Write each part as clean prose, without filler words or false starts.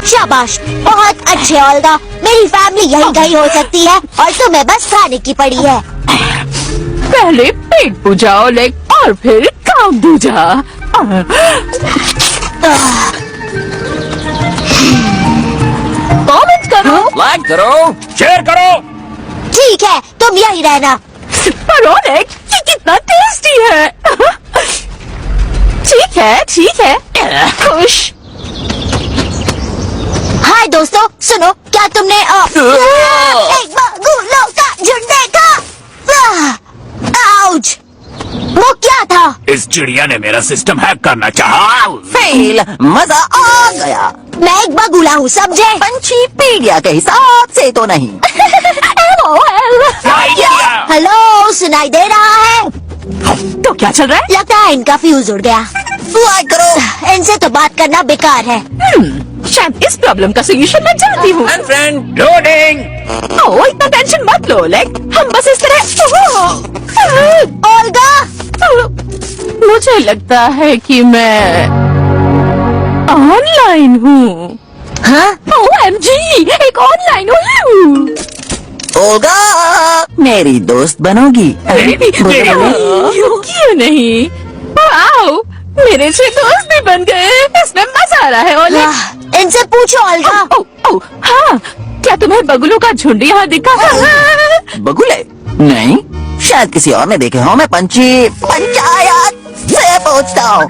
शाबाश, बहुत अच्छे ओल्गा। मेरी फैमिली यहीं कहीं हो सकती है और तुम्हें बस खाने की पड़ी है। पहले पेट पूजा ओलेग और फिर काम दूजा। कमेंट करो, लाइक करो, शेयर करो। ठीक है, तुम यहीं रहना। पर ओलेग ये कितना टेस्टी है। ठीक है खुश। हाय दोस्तों, सुनो, क्या तुमने एक बगुलों का झुंड देखा? आउच! वो क्या था? इस चिड़िया ने मेरा सिस्टम हैक करना चाहा। फेल, मजा आ गया। मैं एक बगुला हूँ, समझे? पंछी पीडिया के हिसाब से तो नहीं। हेलो, सुनाई दे रहा है? तो क्या चल रहा है? लगता है इनका फ्यूज उड़ गया। लाइक करो। इनसे तो बात करना बेकार है। शायद इस प्रॉब्लम का सोल्यूशन मैं जानती हूँ। Friend loading. ओह, इतना टेंशन मत लो ओलेग, हम बस इस तरह। ओल्गा, मुझे लगता है कि मैं ऑनलाइन हूँ। हाँ? OMG, एक ऑनलाइन हूँ। ओल्गा, मेरी दोस्त बनोगी? क्यों नहीं? वाओ, मेरे 6 दोस्त भी बन गए। इसमें मजा आ रहा है ओलेग। इनसे पूछो ओल्गा। हाँ, क्या तुम्हें बगुलों का झुंड यहाँ दिखा? बगुले? नहीं, शायद किसी और ने देखे हो। मैं पंचायत से पूछता हूँ।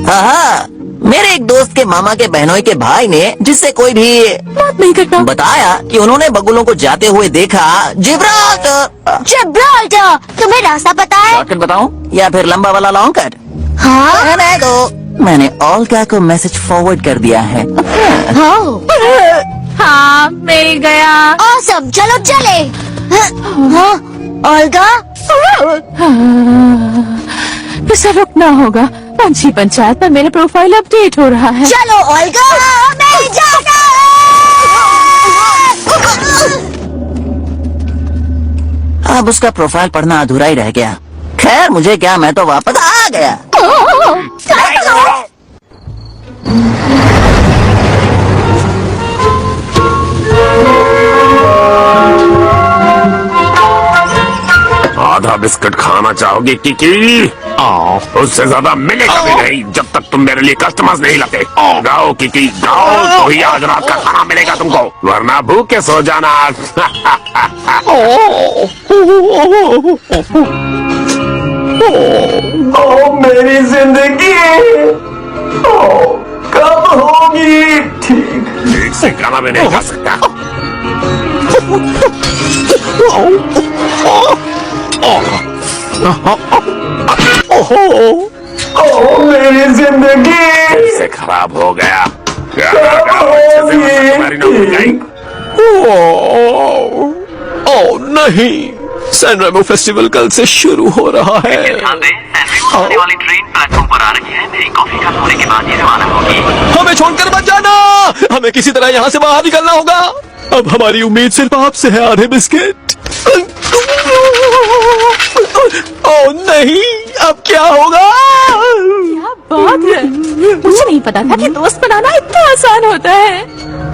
हाँ, मेरे एक दोस्त के मामा के बहनोई के भाई ने, जिससे कोई भी बात नहीं करता, बताया कि उन्होंने बगुलों को जाते हुए देखा। जिब्राल्टर, तुम्हें रास्ता पता है? शॉर्टकट बताऊं या फिर लंबा वाला लॉन्ग कट? हाँ? रहने दो। मैंने ओल्गा को मैसेज फॉरवर्ड कर दिया है। हाँ, मिल गया। ऑसम, चलो चले। हाँ, ओल्गा, इसे रुकना होगा। पंछी पंचायत पर मेरा प्रोफाइल अपडेट हो रहा है। चलो ओल्गा, हमें जाना है। अब उसका प्रोफाइल पढ़ना अधूरा ही रह गया। खैर मुझे क्या, मैं तो वापस आ गया। आधा बिस्किट खाना चाहोगे किकी? उससे ज्यादा मिलेगा भी नहीं जब तक तुम मेरे लिए कस्टमर्स नहीं लाते। गाओ किकी, गाओ, तो ही आज रात का खाना मिलेगा तुमको, वरना भूखे सो जाना। मेरी जिंदगी कब होगी ठीक से खाना भी नहीं खा सकता। मेरी जिंदगी से खराब हो गया। तुम्हारी नौकरी गई। ओ नहीं, सैन रेमो फेस्टिवल कल से शुरू हो रहा है। आने वाली ट्रेन प्लेटफॉर्म पर आ रही है। मेरी कॉफी खत्म होने के बाद ही रवाना होगी। हमें छोड़कर मत जाना, हमें किसी तरह यहाँ से बाहर निकलना होगा। अब हमारी उम्मीद सिर्फ आपसे है, आधे बिस्किट। ओ नहीं, अब क्या होगा? क्या बात है, मुझे नहीं पता था कि दोस्त बनाना इतना आसान होता है।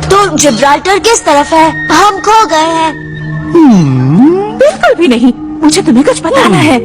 तो जिब्राल्टर किस तरफ है? हम खो गए हैं। बिल्कुल भी नहीं, मुझे तुम्हें कुछ बताना है।